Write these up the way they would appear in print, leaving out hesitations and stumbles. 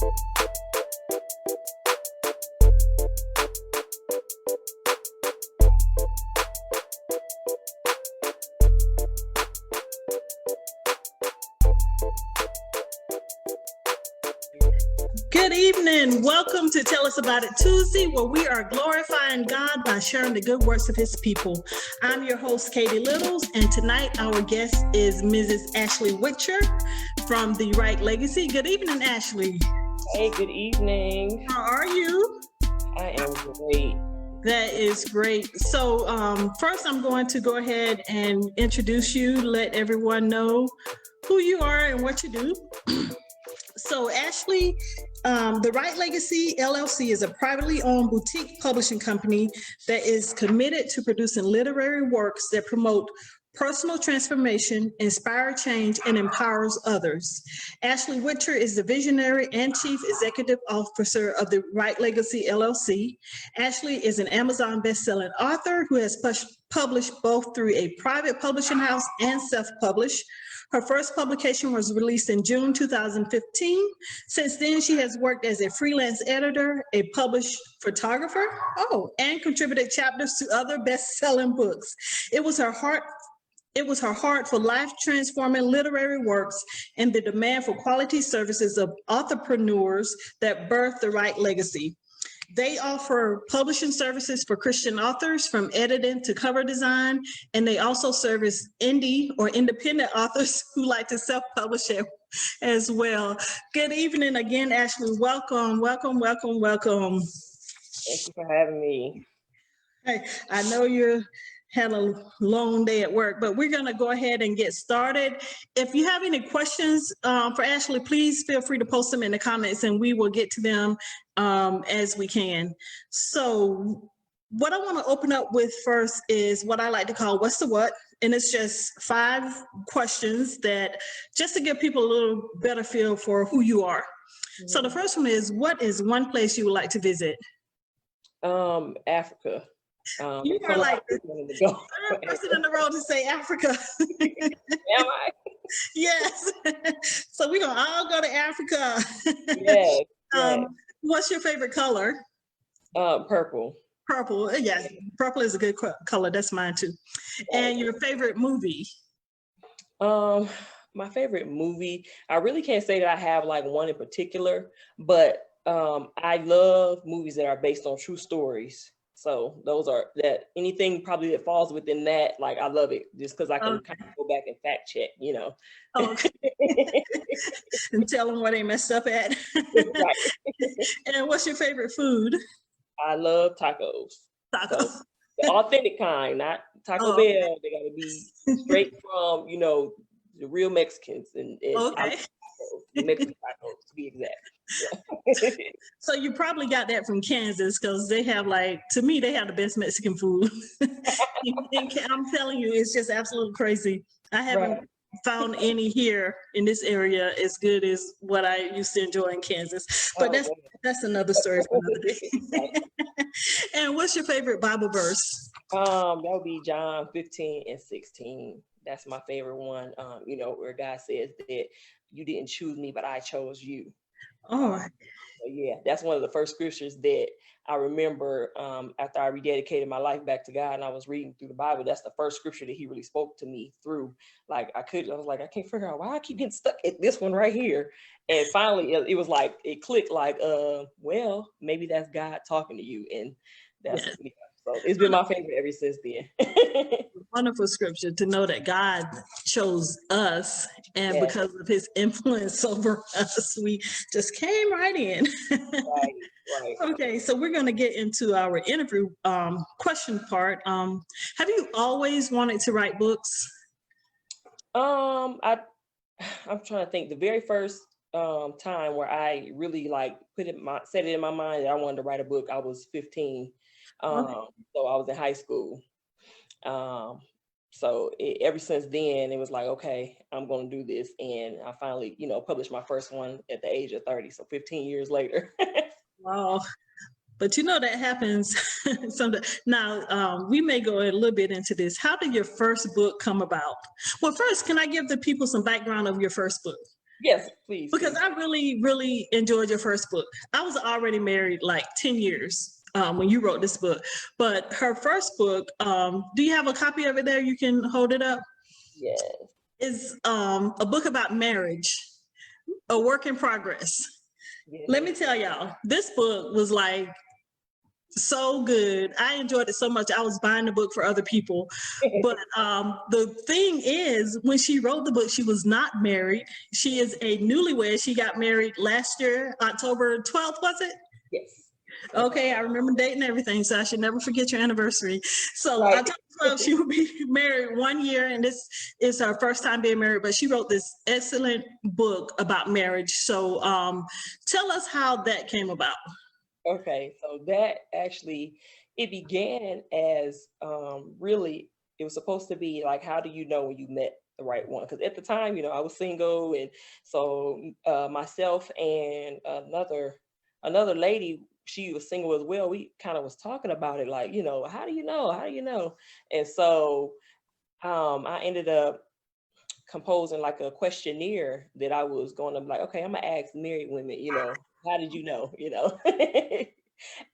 Good evening. Welcome to Tell Us About It Tuesday, where we are glorifying God by sharing the good works of his people. I'm your host, Katie Littles, and tonight our guest is Mrs. Ashley Witcher from The Right Legacy. Good evening, Ashley. Hey, good evening. How are you? I am great. That is great. So first I'm going to go ahead and introduce you, let everyone know who you are and what you do. So Ashley, The Right Legacy LLC is a privately owned boutique publishing company that is committed to producing literary works that promote personal transformation, inspire change, and empowers others. Ashley Witcher is the visionary and chief executive officer of The Right Legacy LLC. Ashley is an Amazon best-selling author who has published both through a private publishing house and self-published. Her first publication was released in June 2015. Since then, she has worked as a freelance editor, a published photographer, and contributed chapters to other best-selling books. It was her heart for life-transforming literary works and the demand for quality services of entrepreneurs that birthed The Right Legacy. They offer publishing services for Christian authors, from editing to cover design, and they also service indie or independent authors who like to self-publish as well. Good evening again, Ashley. Welcome, welcome, welcome, welcome. Thank you for having me. Hey, I know you had a long day at work, but we're going to go ahead and get started. If you have any questions for Ashley, please feel free to post them in the comments and we will get to them as we can. So what I want to open up with first is what I like to call What's the What? And it's just 5 questions that just to give people a little better feel for who you are. Mm-hmm. So the first one is, what is one place you would like to visit? Africa. You are like the third person in the row to say Africa. Am I? Yes. So we're going to all go to Africa. Yes. What's your favorite color? Purple. Purple. Yes. Purple is a good color. That's mine too. And your favorite movie? My favorite movie, I really can't say that I have like one in particular, but I love movies that are based on true stories. So those are that anything probably that falls within that, like I love it just because I can kind of go back and fact check, you know. Okay. And tell them where they messed up at. Right. And what's your favorite food? I love tacos. Tacos. So, the authentic kind, not Taco Bell. They got to be straight from, you know, the real Mexicans and okay. Mexican tacos to be exact. Yeah. So you probably got that from Kansas because they have to me, they have the best Mexican food. I'm telling you, it's just absolutely crazy. I haven't found any here in this area as good as what I used to enjoy in Kansas. But that's another story for another day. And what's your favorite Bible verse? That would be John 15:16. That's my favorite one. You know, where God says that you didn't choose me, but I chose you. Oh, so yeah, that's one of the first scriptures that I remember after I rededicated my life back to God and I was reading through the Bible. That's the first scripture that he really spoke to me through. Like I was like, I can't figure out why I keep getting stuck at this one right here. And finally it was like, it clicked like, well, maybe that's God talking to you. And that's, yeah. So it's been my favorite ever since then. Wonderful scripture to know that God chose us, and because of his influence over us, we just came right in. Right. Okay, so we're going to get into our interview question part. Have you always wanted to write books? I'm trying to think. The very first time where I really set it in my mind that I wanted to write a book, I was 15. So I was in high school. So ever since then, it was like, okay, I'm going to do this. And I finally, published my first one at the age of 30. So 15 years later. Wow. But that happens someday. Now, we may go a little bit into this. How did your first book come about? Well, first, can I give the people some background of your first book? Yes, please, Because please. I really, really enjoyed your first book. I was already married like 10 years when you wrote this book. But her first book, do you have a copy of it there? You can hold it up. Yes. Is a book about marriage, a work in progress. Let Yes. me tell y'all, this book was like so good. I enjoyed it so much. I was buying the book for other people. But the thing is, when she wrote the book, she was not married. She is a newlywed. She got married last year, October 12th, was it? Yes. Okay, I remember dating everything, so I should never forget your anniversary. So Right. October 12th, she will be married 1 year, and this is her first time being married, but she wrote this excellent book about marriage. So tell us how that came about. Okay, so that actually, it began as really, it was supposed to be like, how do you know when you met the right one? Because at the time, I was single, and so myself and another lady, she was single as well. We kind of was talking about it, like, how do you know? How do you know? And so I ended up composing like a questionnaire that I was going to be like, okay, I'm gonna ask married women, how did you know?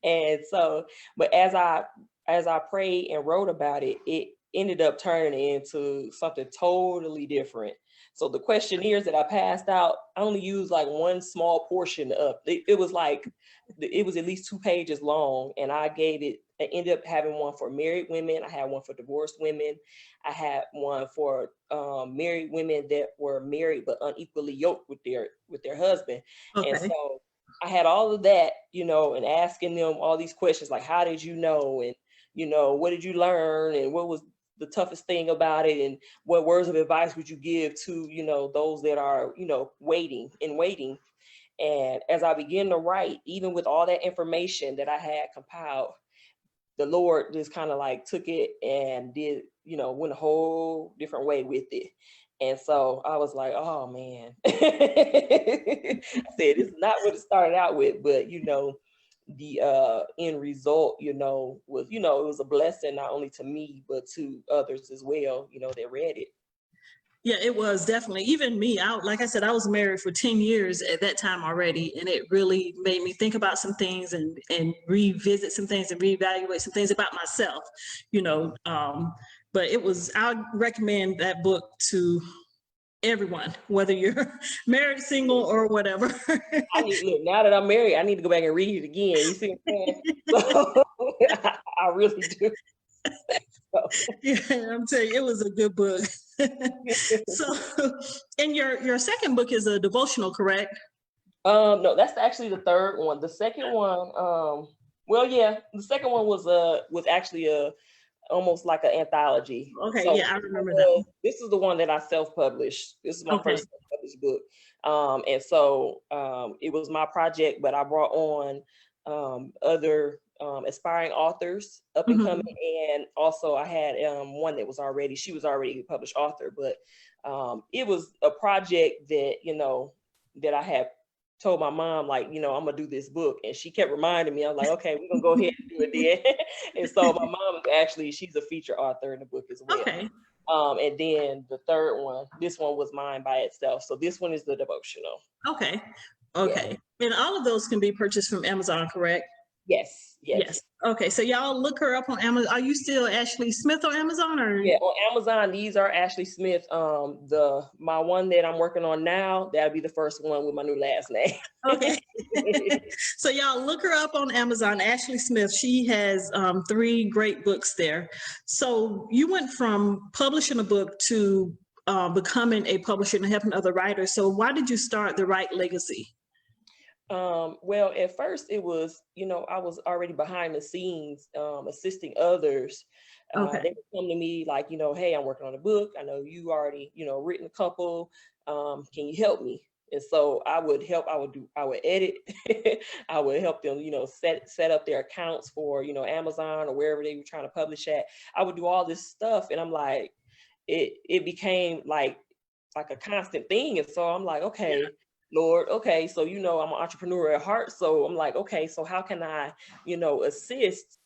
And so, but as I prayed and wrote about it, it ended up turning into something totally different. So the questionnaires that I passed out, I only used like one small portion of it. It was like it was at least 2 pages long, and I ended up having one for married women. I had one for divorced women. I had one for married women that were married but unequally yoked with their husband. And Okay. so I had all of that, and asking them all these questions like, how did you know? And, what did you learn? And what was the toughest thing about it? And what words of advice would you give to, those that are, waiting. And as I began to write, even with all that information that I had compiled, the Lord just kind of like took it and did, went a whole different way with it. And so I was like, oh man. I said, it's not what it started out with, but the end result, was, it was a blessing not only to me, but to others as well, that read it. Yeah, it was definitely. Even me, like I said, I was married for 10 years at that time already, and it really made me think about some things and revisit some things and reevaluate some things about myself, you know. But I would recommend that book to everyone, whether you're married, single, or whatever. Look, now that I'm married, I need to go back and read it again. You see what I'm saying? So, I really do. Yeah, I'm telling you, it was a good book. So, and your second book is a devotional, correct? No, that's actually the third one. The second one, well, yeah, the second one was actually almost like an anthology. Okay, So yeah, I remember that one. this is the one that I self-published. This is my Okay. first self-published book. And so it was my project, but I brought on other aspiring authors, up and coming, Mhm. and also I had one that she was already a published author, but it was a project that that I had told my mom, like, I'm gonna do this book, and she kept reminding me. I was like, okay, we're gonna go ahead and do it then. And so my mom is actually, she's a feature author in the book as well. Okay. And then the third one, this one was mine by itself. So this one is the devotional. Okay. Yeah. Okay. And all of those can be purchased from Amazon, correct? Yes. Yes. Yes. Okay. So y'all look her up on Amazon. Are you still Ashley Smith on Amazon or? Yeah, on Amazon, these are Ashley Smith. My one that I'm working on now, that'll be the first one with my new last name. Okay. So y'all look her up on Amazon, Ashley Smith. She has 3 great books there. So you went from publishing a book to becoming a publisher and helping other writers. So why did you start The Right Legacy? Well, at first it was, I was already behind the scenes, assisting others. Okay. They would come to me like, hey, I'm working on a book. I know you already, written a couple. Can you help me? And so I would help. I would edit. I would help them, set up their accounts for, Amazon or wherever they were trying to publish at. I would do all this stuff, and I'm like, it became like a constant thing. And so I'm like, okay. Lord, okay, so I'm an entrepreneur at heart, so I'm like, okay, so how can I, assist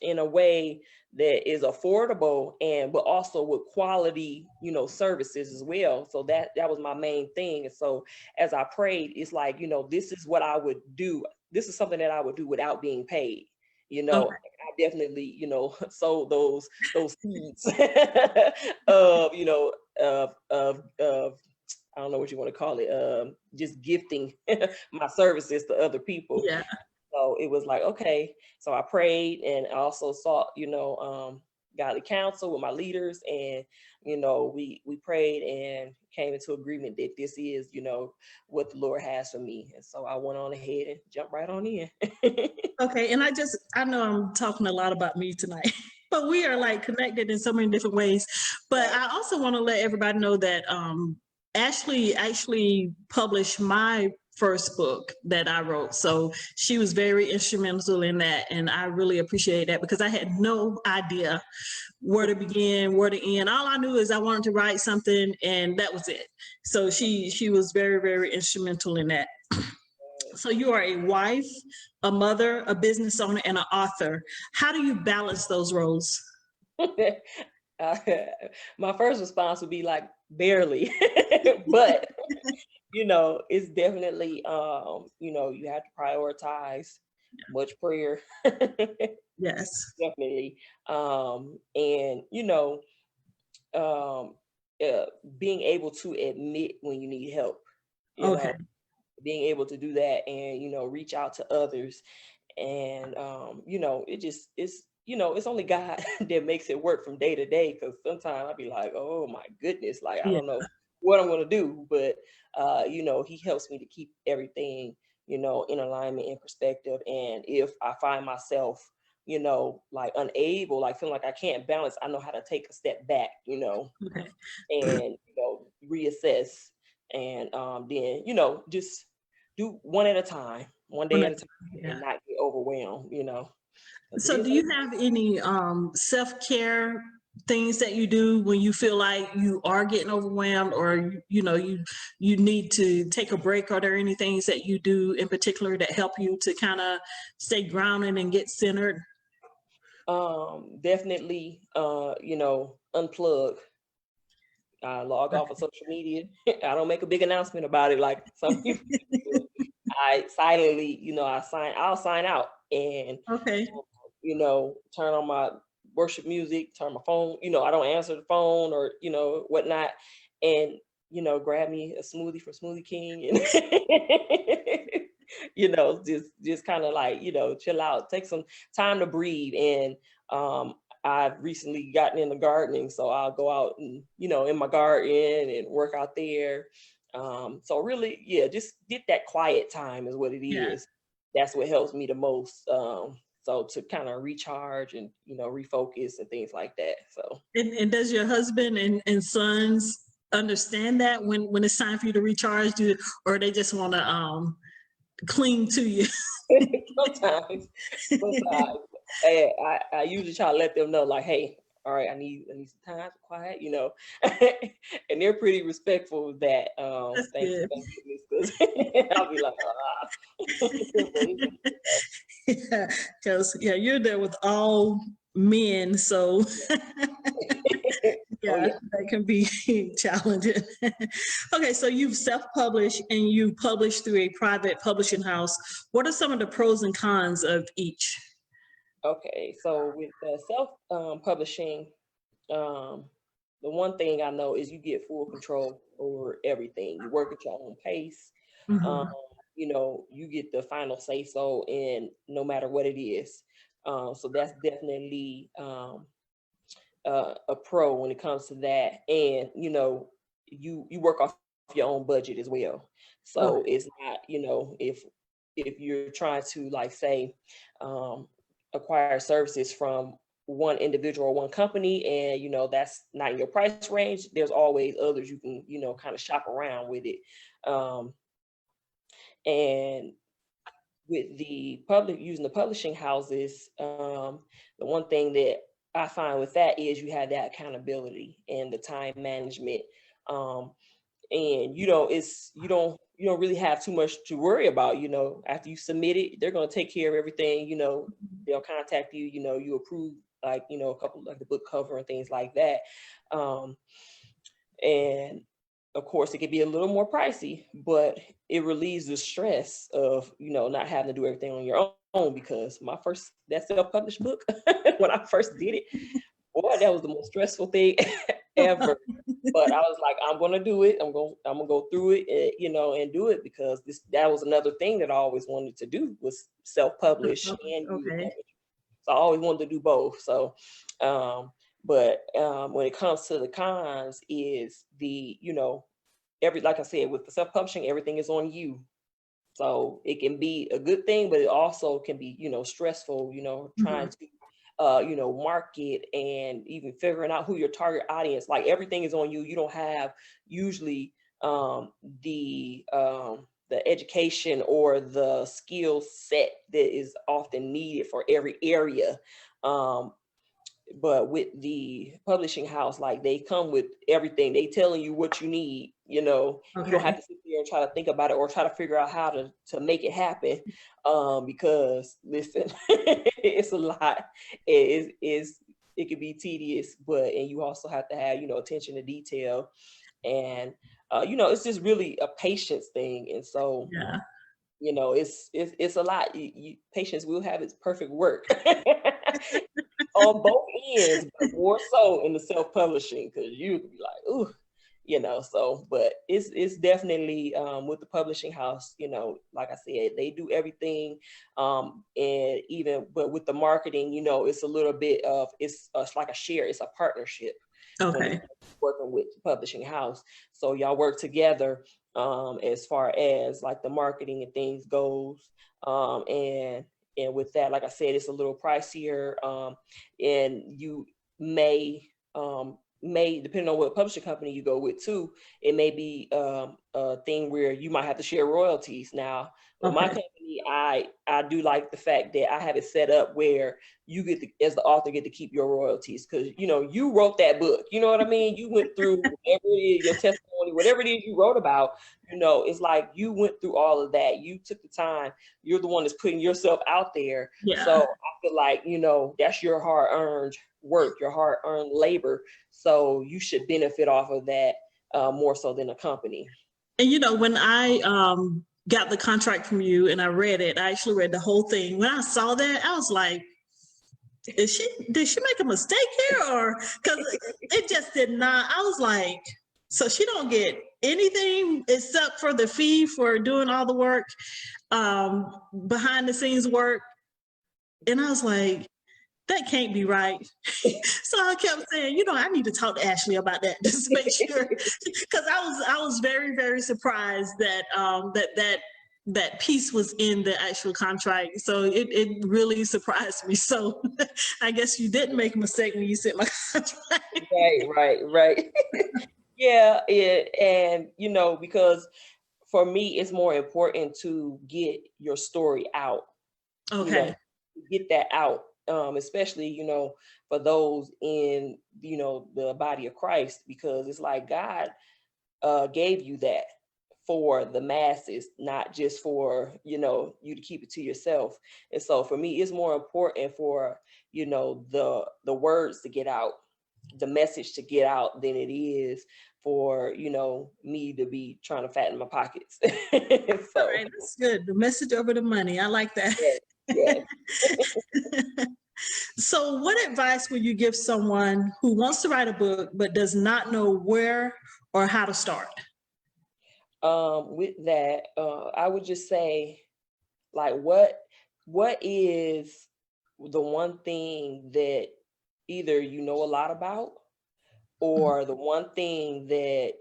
in a way that is affordable and but also with quality, you know, services as well. So that was my main thing. And so as I prayed, it's like, you know, this is what I would do. This is something that I would do without being paid. You know, Okay. I definitely, you know, sowed those seeds of, you know, of I don't know what you want to call it, just gifting my services to other people. Yeah. So it was like, okay. So I prayed and I also sought, you know, godly counsel with my leaders, and you know, we prayed and came into agreement that this is, you know, what the Lord has for me. And so I went on ahead and jumped right on in. Okay. And I know I'm talking a lot about me tonight, but we are like connected in so many different ways. But I also want to let everybody know that Ashley actually published my first book that I wrote. So she was very instrumental in that. And I really appreciate that because I had no idea where to begin, where to end. All I knew is I wanted to write something and that was it. So she was very, very instrumental in that. So you are a wife, a mother, a business owner, and an author. How do you balance those roles? Uh, my first response would be like barely, but you know, it's definitely you know, you have to prioritize much prayer. Yes. Definitely. And you know, um uh, being able to admit when you need help, you Okay. know, being able to do that and, you know, reach out to others. And you know, it's, you know, it's only God that makes it work from day to day, because sometimes I'll be like, oh my goodness, like I Yeah. don't know what I'm gonna do. But you know, he helps me to keep everything, you know, in alignment and perspective. And if I find myself, you know, like unable, like feeling like I can't balance, I know how to take a step back, you know, Okay. and you know, reassess. And then, you know, just do one at a time, one day at a time, Yeah. and not get overwhelmed, you know, because it So is. do you have any self-care things that you do when you feel like you are getting overwhelmed or you know you need to take a break? Are there any things that you do in particular that help you to kind of stay grounded and get centered? Definitely, you know, unplug, log off of social media. I don't make a big announcement about it like some people do. I silently, you know, I'll sign out and, Okay. you know, turn on my worship music, turn my phone, you know, I don't answer the phone or, you know, whatnot. And, you know, grab me a smoothie from Smoothie King and, you know, just kind of like, you know, chill out, take some time to breathe. And I've recently gotten into gardening, so I'll go out and, you know, in my garden and work out there. So really, yeah, just get that quiet time is what it Yeah. is. That's what helps me the most. So to kind of recharge and, you know, refocus and things like that. So And does your husband and sons understand that when it's time for you to recharge, do or they just want to cling to you? sometimes, sometimes I usually try to let them know, like, hey, all right, I need some time for quiet, you know, and they're pretty respectful of that. That's Thank good. goodness, because I'll be like, Yeah, because yeah, you're there with all men, so oh yeah, yeah. that can be challenging. Okay, so you've self-published and you published through a private publishing house. What are some of the pros and cons of each? Okay, so with self publishing, um, the one thing I know is you get full control over everything. You work at your own pace. Um, Mhm. you know, you get the final say so, and no matter what it is. So that's definitely a pro when it comes to that. And you know, you work off your own budget as well. So Okay. it's not, you know, if you're trying to like say um, acquire services from one individual or one company, and you know that's not in your price range, there's always others you can, you know, kind of shop around with it. um, and with the public using the publishing houses, the one thing that I find with that is you have that accountability and the time management. Um, and you know, you don't really have too much to worry about. After you submit it, they're going to take care of everything. They'll contact you. You approve, like, a couple, like the book cover and things like that. And of course, it could be a little more pricey, but it relieves the stress of, not having to do everything on your own. Because that self-published book, when I first did it, boy, that was the most stressful thing ever. But I was like, I'm gonna do it. I'm gonna go through it, and do it, because that was another thing that I always wanted to do, was self-publish and Okay. so I always wanted to do both. So, but when it comes to the cons, is like I said, with the self-publishing, everything is on you. So it can be a good thing, but it also can be, stressful, trying to market and even figuring out who your target audience, like everything is on you. You don't have usually the education or the skill set that is often needed for every area. But with the publishing house, like, they come with everything. They telling you what you need. You don't have to sit there and try to think about it or try to figure out how to make it happen. Because listen, it's a lot. It can be tedious, and you also have to have, attention to detail. And it's just really a patience thing. And so, Yeah. it's a lot. Patience will have its perfect work. On both ends, but more so in the self-publishing, because you could be like, ooh, so, but it's definitely with the publishing house, like I said, they do everything. And but with the marketing, it's a little bit of, it's like a share, it's a partnership. When Okay. working with the publishing house. So y'all work together as far as like the marketing and things goes. And with that, like I said, it's a little pricier. And you may, depending on what publishing company you go with too, it may be a thing where you might have to share royalties. Now, with my company, I do like the fact that I have it set up where you get to, as the author, get to keep your royalties, because you wrote that book. You know what I mean? You went through whatever it is, your testimony, whatever it is you wrote about. It's like you went through all of that. You took the time. You're the one that's putting yourself out there. Yeah. So I feel like that's your hard-earned work, your hard-earned labor. So you should benefit off of that more so than a company. And when I got the contract from you and I read it, I actually read the whole thing. When I saw that, I was like, did she make a mistake here? Or because it just did not. I was like, so she don't get anything except for the fee for doing all the work, behind the scenes work. And I was like, that can't be right. So I kept saying, I need to talk to Ashley about that, just to make sure, because I was very, very surprised that that piece was in the actual contract. So it really surprised me. So I guess you didn't make a mistake when you sent my contract. Right. Yeah, and because for me, it's more important to get your story out. Okay. Get that out. Especially, for those in, the body of Christ, because it's like God gave you that for the masses, not just for, you to keep it to yourself. And so for me, it's more important for, the words to get out, the message to get out, than it is for, me to be trying to fatten my pockets. So, all right, that's good. The message over the money. I like that. Yeah. So what advice would you give someone who wants to write a book but does not know where or how to start? With that, I would just say, like, what is the one thing that either you know a lot about, or the one thing that,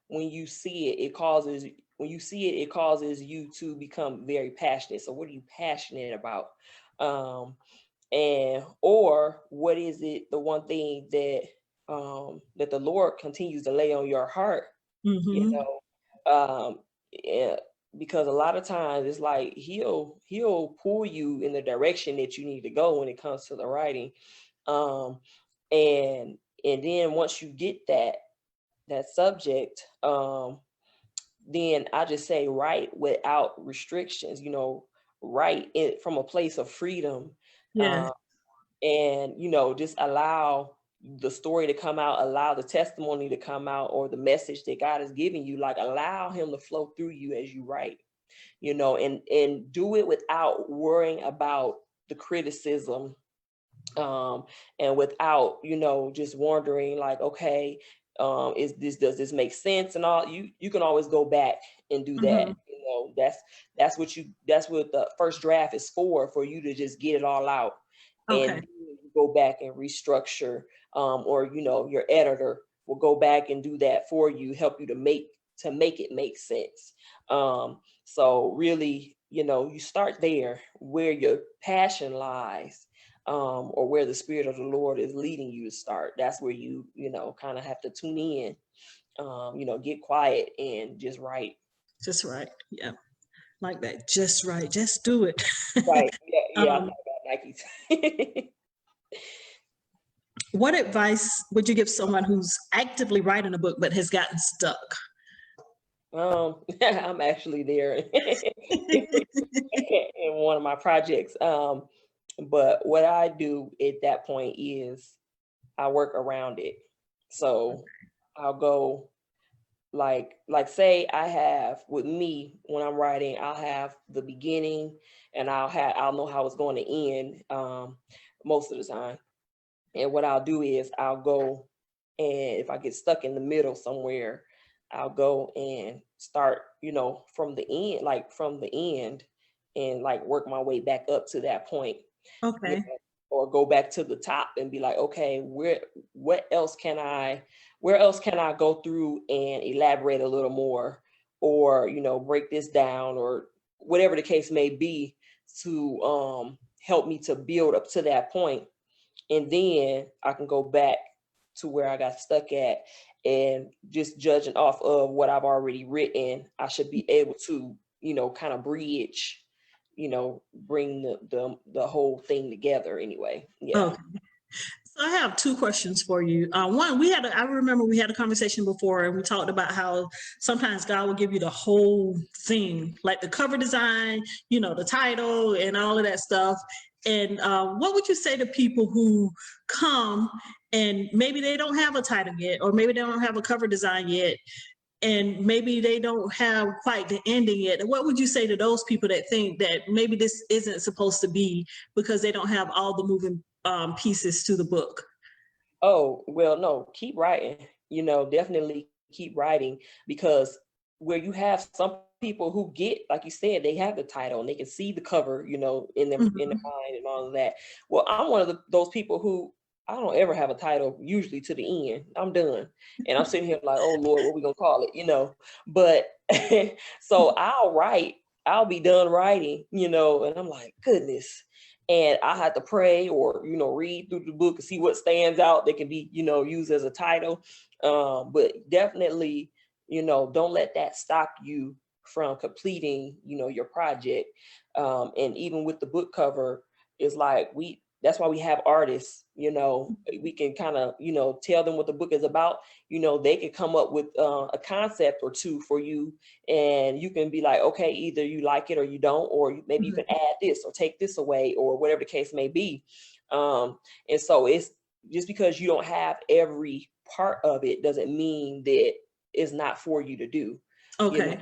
when you see it, it causes you to become very passionate. So what are you passionate about? And or what is it, the one thing that that the Lord continues to lay on your heart, Mm-hmm. yeah, because a lot of times it's like he'll pull you in the direction that you need to go when it comes to the writing. um and then once you get that subject, then I just say write without restrictions, you know, write it from a place of freedom. Yeah. And, you know, just allow the story to come out, allow the testimony to come out, or the message that God is giving you, like allow him to flow through you as you write, you know, and do it without worrying about the criticism, and without, you know, just wondering like, okay, does this make sense and all. You can always go back and do that. Mhm. You know, that's what the first draft is for you to just get it all out, and Okay. then you go back and restructure, or, you know, your editor will go back and do that for you, help you to make it make sense. So really, you know, you start there where your passion lies, or where the Spirit of the Lord is leading you to start. That's where you know, kind of have to tune in, you know, get quiet and just write. Just right. Yeah. Like that. Just right. Just do it. Right. Yeah. Yeah. I um, thought about Nikes. what advice would you give someone who's actively writing a book but has gotten stuck? I'm actually there in one of my projects. But what I do at that point is I work around it. So I'll go like say I have with me when I'm writing, I'll have the beginning and I'll know how it's going to end, most of the time. And what I'll do is I'll go, and if I get stuck in the middle somewhere, I'll go and start, you know, from the end, and like work my way back up to that point, you Okay. know, or go back to the top and be like, okay, where else can I go through and elaborate a little more, or, you know, break this down, or whatever the case may be, to help me to build up to that point. And then I can go back to where I got stuck at, and just judging off of what I've already written, I should be able to, you know, kind of bridge, you know, bring the whole thing together anyway. Yeah. Okay. So I have two questions for you. One, I remember we had a conversation before, and we talked about how sometimes God will give you the whole thing, like the cover design, you know, the title and all of that stuff. And what would you say to people who come and maybe they don't have a title yet, or maybe they don't have a cover design yet, and maybe they don't have quite the ending yet? And what would you say to those people that think that maybe this isn't supposed to be because they don't have all the moving pieces to the book? Oh, well, no, keep writing, you know, definitely keep writing, because where you have some people who get, like you said, they have the title and they can see the cover, you know, in their Mhm. mind and all of that. Well, I'm one of those people who I don't ever have a title usually to the end. I'm done. And I'm sitting here like, oh Lord, what we gonna call it, you know? But so I'll be done writing, you know, and I'm like, goodness. And I had to pray, or, you know, read through the book and see what stands out that can be, you know, used as a title. But definitely, you know, don't let that stop you from completing, you know, your project. And even with the book cover, it's like that's why we have artists, you know, we can kind of, you know, tell them what the book is about. You know, they can come up with a concept or two for you, and you can be like, okay, either you like it or you don't, or maybe you Mhm. can add this or take this away, or whatever the case may be. And so it's just because you don't have every part of it doesn't mean that it's not for you to do, you know. Okay.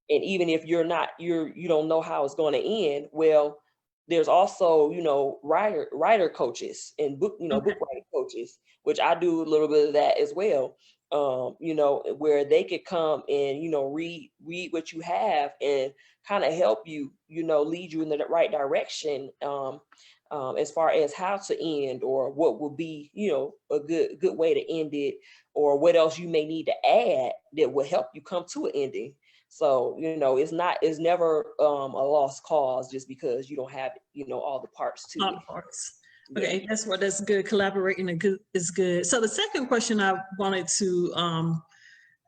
And even if you don't know how it's going to end, well, there's also, you know, writer coaches and Okay. book writing coaches, which I do a little bit of that as well. You know, where they could come and, you know, read what you have and kind of help you, you know, lead you in the right direction, as far as how to end, or what will be, you know, a good way to end it, or what else you may need to add that will help you come to an ending. So, you know, it's never a lost cause just because you don't have, you know, all the parts to All it. the parts. Yeah. Okay, that's good. Collaborating is good. So the second question I wanted to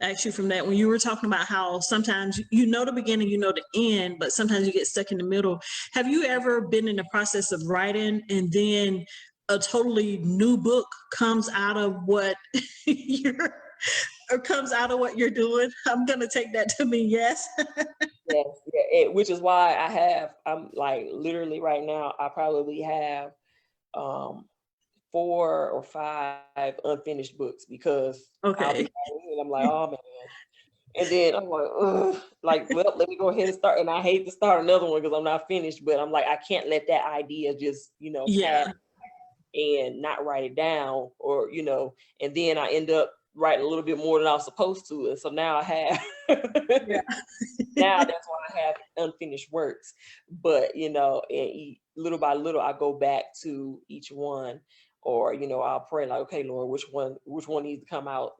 ask you from that, when you were talking about how sometimes you know the beginning, you know the end, but sometimes you get stuck in the middle. Have you ever been in the process of writing and then a totally new book comes out of what you're or comes out of what you're doing. I'm going to take that to mean yes. Yes, yeah, which is why I'm like literally right now, I probably have um 4 or 5 unfinished books because I'll be Okay. writing and I'm like, oh man. And then I'm like, ugh, like, well, let me go ahead and start. And I hate to start another one because I'm not finished, but I'm like, I can't let that idea just, pass Yeah. and not write it down or, and then I end up writing a little bit more than I was supposed to. And so now I have, Yeah. now that's why I have unfinished works. But, little by little, I go back to each one or, I'll pray like, okay, Lord, which one needs to come out,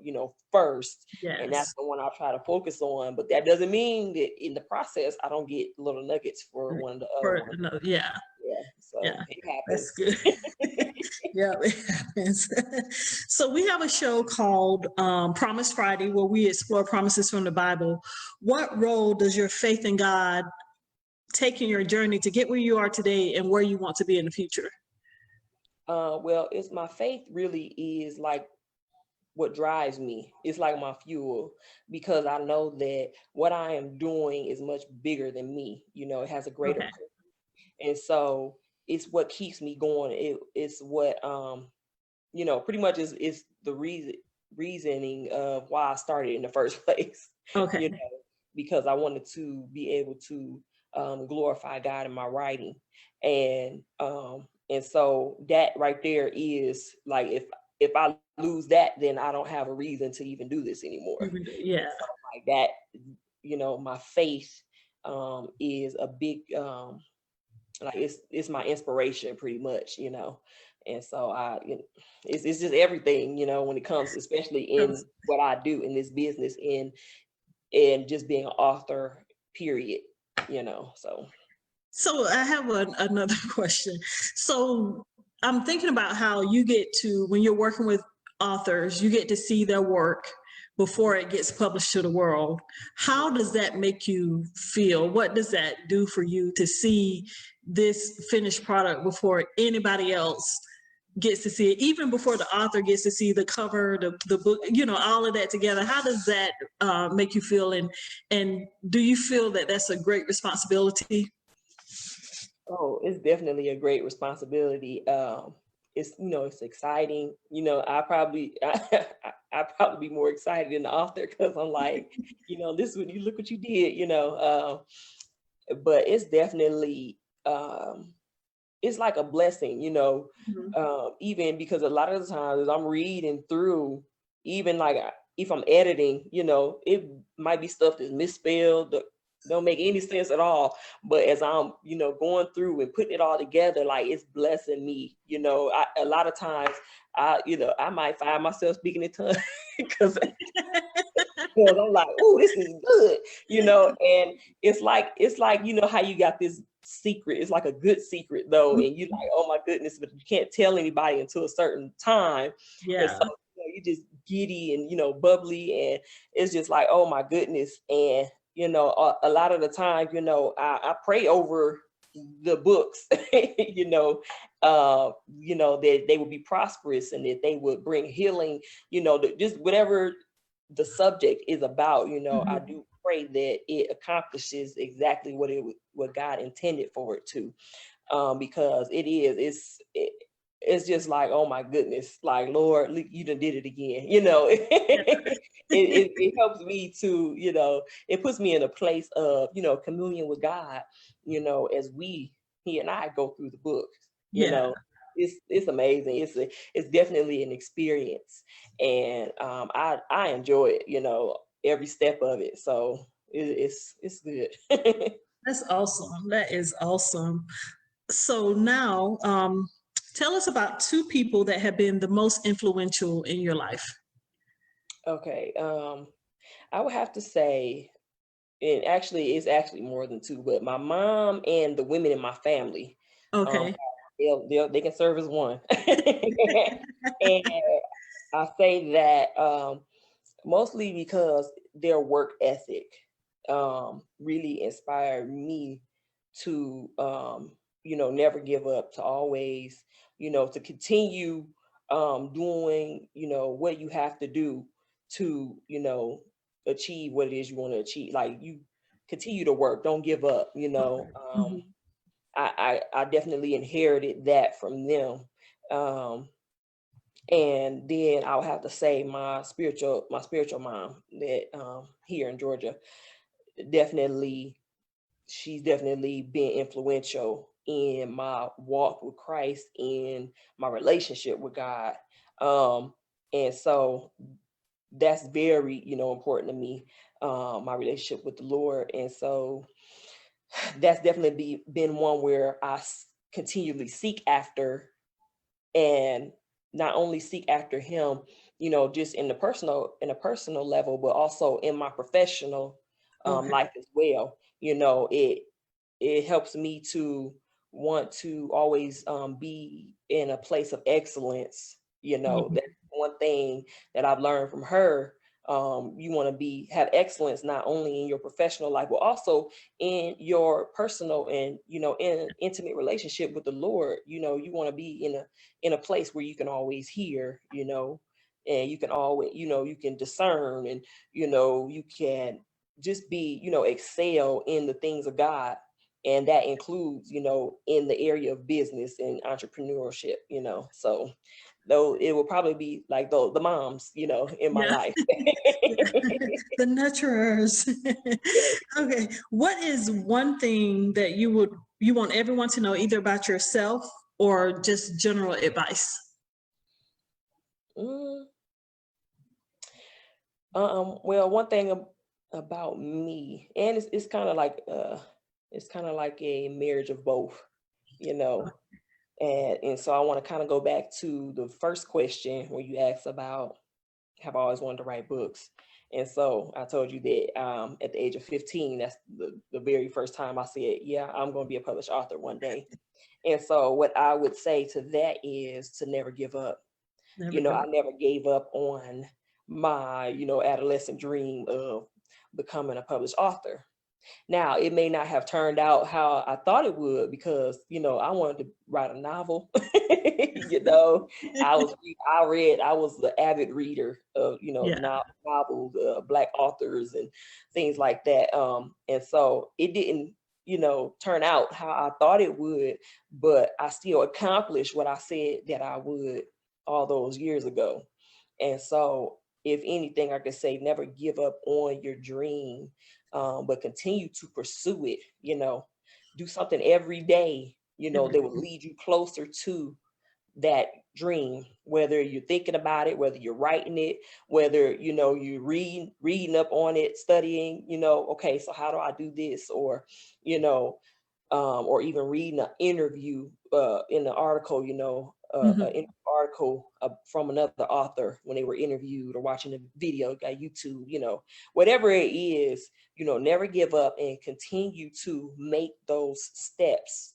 first. And that's Yes. the one I'll try to focus on. But that doesn't mean that in the process, I don't get little nuggets for one of the other ones. No, yeah. Yeah. So Yeah. it That's happens. good. Yeah, it happens. So we have a show called Promise Friday where we explore promises from the Bible. What role does your faith in God take in your journey to get where you are today and where you want to be in the future? Well, it's my faith really is like what drives me. It's like my fuel because I know that what I am doing is much bigger than me. It has a greater Okay. purpose. And so it's what keeps me going. It's what pretty much is the reasoning of why I started in the first place. you know, Okay. because I wanted to be able to glorify God in my writing. And so that right there is like if I lose that, then I don't have a reason to even do this anymore. And Yeah. so like that, my faith is a big like it's my inspiration pretty much. And so it's just everything, when it comes, especially in what I do in this business, in just being an author, period. So So I have another question. So I'm thinking about how you get to, when you're working with authors, you get to see their work before it gets published to the world. How does that make you feel? What does that do for you to see this finished product before anybody else gets to see it, even before the author gets to see the cover, the book, all of that together? How does that make you feel? And do you feel that that's a great responsibility? oh, it's definitely a great responsibility. It's exciting. I probably I probably be more excited than the author because I'm like, this is what you look what you did. But it's definitely it's like a blessing, Mhm. even because a lot of the times as I'm reading through, even like if I'm editing, it might be stuff that's misspelled, don't make any sense at all. But as I'm, going through and putting it all together, like it's blessing me. A lot of times I might find myself speaking in tongues because I'm like, oh, this is good, and it's like, how you got this secret. It's like a good secret though. And you like, oh my goodness, but you can't tell anybody until a certain time. And Yeah. so you just giddy and bubbly, and it's just like, oh my goodness. And a lot of the time, I pray over the books, that they would be prosperous and that they would bring healing, just whatever the subject is about. I Mhm. do pray that it accomplishes exactly what God intended for it to, because it's just like, oh my goodness, like, Lord, look, you done did it again. Yeah. It helps me to, it puts me in a place of, communion with God, as he and I go through the book. you Yeah. know it's amazing. It's definitely an experience, and I enjoy it, every step of it. So it's good. That's awesome. That is awesome. So now, tell us about two people that have been the most influential in your life. Okay, I would have to say, and actually it's actually more than two, but my mom and the women in my family, um Okay. they can serve as one. And I say that mostly because their work ethic really inspired me to never give up, to always, to continue doing, what you have to do to, you know, achieve what it is you want to achieve. Like, you continue to work, don't give up, you know. Mhm. I definitely inherited that from them. And then I'll have to say my spiritual mom that here in Georgia, definitely, she's definitely been influential in my walk with Christ, in my relationship with God. And so that's very, you know, important to me, my relationship with the Lord. And so that's definitely been one where I continually seek after, and not only seek after him, you know, just in a personal level, but also in my professional Okay. life as well. You know, it helps me to want to always be in a place of excellence. You know, Mhm. that's one thing that I've learned from her. You want to have excellence not only in your professional life, but also in your personal and, you know, in intimate relationship with the Lord. You know, you want to be in a place where you can always hear, you know, and you can always, you know, you can discern, and, you know, you can just be, you know, excel in the things of God. And that includes, you know, in the area of business and entrepreneurship, you know. So though it will probably be like the moms, you know, in my Yeah. life. The nurturers. Yes. Okay. What is one thing that you want everyone to know, either about yourself or just general advice? Mm, well, one thing about me, and it's kind of like a marriage of both, you know. And so I want to kind of go back to the first question where you asked about, have always wanted to write books. And so I told you that at the age of 15, that's the very first time I said, yeah, I'm going to be a published author one day. And so what I would say to that is to never give up. Never You know, give I up. never gave up on my, you know, adolescent dream of becoming a published author. Now, it may not have turned out how I thought it would, because, you know, I wanted to write a novel. You know, I was the avid reader of, you know, Yeah. novels, Black authors and things like that. And so it didn't, you know, turn out how I thought it would, but I still accomplished what I said that I would all those years ago. And so, if anything, I could say never give up on your dream, but continue to pursue it. You know, do something every day, you know, that will lead you closer to that dream, whether you're thinking about it, whether you're writing it, whether, you know, you're reading up on it, studying, you know, okay, so how do I do this? Or, you know, or even reading an interview in the article, you know, Mhm. an article from another author when they were interviewed, or watching a video on YouTube, you know, whatever it is, you know, never give up and continue to make those steps,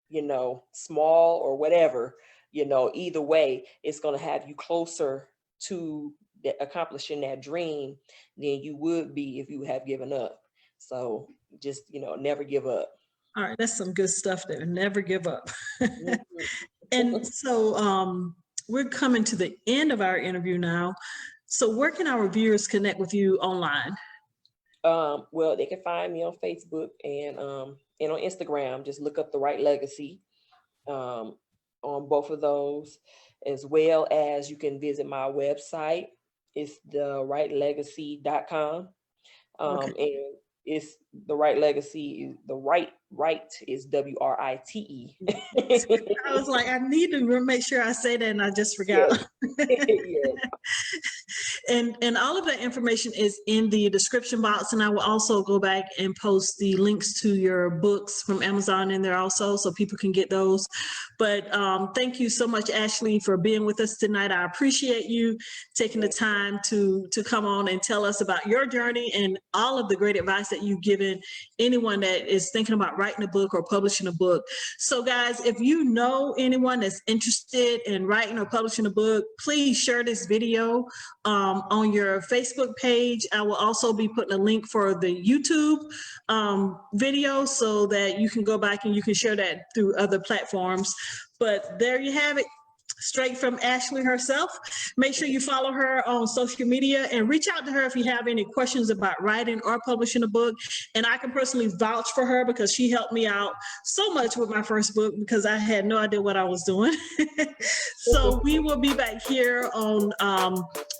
you know, small or whatever, you know, either way, it's going to have you closer to accomplishing that dream than you would be if you have given up. So just, you know, never give up. All right, that's some good stuff there. Never give up. Mhm. And so we're coming to the end of our interview now. So where can our viewers connect with you online? Well, they can find me on Facebook and on Instagram. Just look up The Right Legacy um, on both of those, as well as you can visit my website. It's therightlegacy.com. Okay. And it's The Right Legacy. The right is WRITE. I was like, I need to make sure I say that, and I just Yes. forgot. Yes. And all of that information is in the description box, and I will also go back and post the links to your books from Amazon in there also, so people can get those. But thank you so much, Ashley, for being with us tonight. I appreciate you taking the time to come on and tell us about your journey and all of the great advice that you've given anyone that is thinking about writing a book or publishing a book. So guys, if you know anyone that's interested in writing or publishing a book, please share this video on your Facebook page. I will also be putting a link for the YouTube video, so that you can go back and you can share that through other platforms. But there you have it. straight from Ashley herself. Make sure you follow her on social media and reach out to her if you have any questions about writing or publishing a book. And I can personally vouch for her because she helped me out so much with my first book because I had no idea what I was doing. So we will be back here on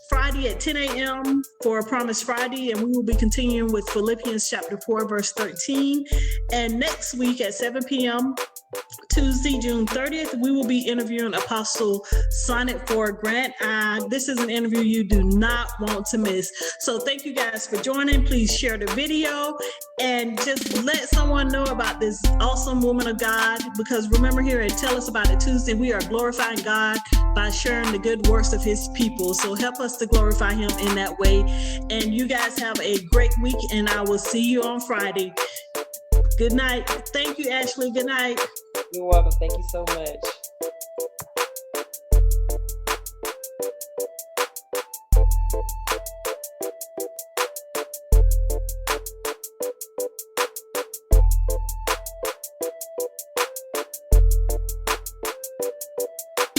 Friday at 10 a.m. for Promise Friday, and we will be continuing with Philippians chapter 4, verse 13. And next week at 7 p.m., Tuesday, June 30th, we will be interviewing Apostle Sonnet for Grant. This is an interview you do not want to miss. So thank you guys for joining. Please share the video and just let someone know about this awesome woman of God, because remember, here at Tell Us About It Tuesday, we are glorifying God by sharing the good works of his people. So help us to glorify him in that way. And you guys have a great week, and I will see you on Friday. Good night. Thank you, Ashley. Good night. You're welcome. Thank you so much.